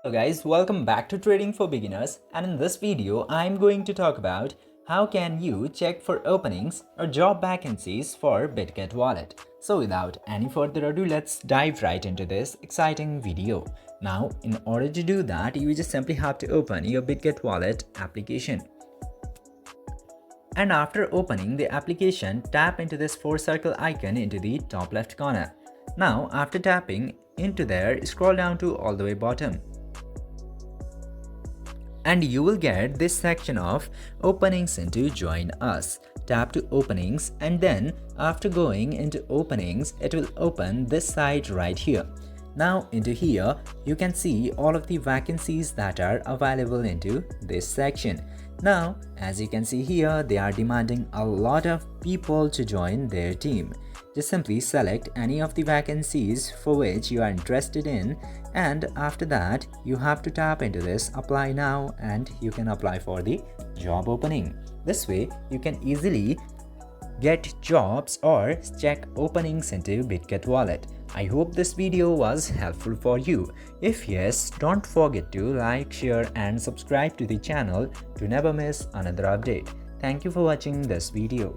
Hello guys, welcome back to Trading for Beginners, and in this video I'm going to talk about how can you check for openings or job vacancies for Bitget Wallet. So without any further ado, let's dive right into this exciting video. Now in order to do that, you just simply have to open your Bitget Wallet application. And after opening the application, tap into this 4-circle icon into the top left corner. Now after tapping into there, scroll down to all the way bottom. And you will get this section of openings into join us. Tap to openings, and then after going into openings, it will open this site right here. Now into here you can see all of the vacancies that are available into this section. Now as you can see here, they are demanding a lot of people to join their team. Just simply select any of the vacancies for which you are interested in, and after that you have to tap into this apply now and you can apply for the job opening. This way you can easily get jobs or check openings into Bitget Wallet. I hope this video was helpful for you. If yes, don't forget to like, share and subscribe to the channel to never miss another update. Thank you for watching this video.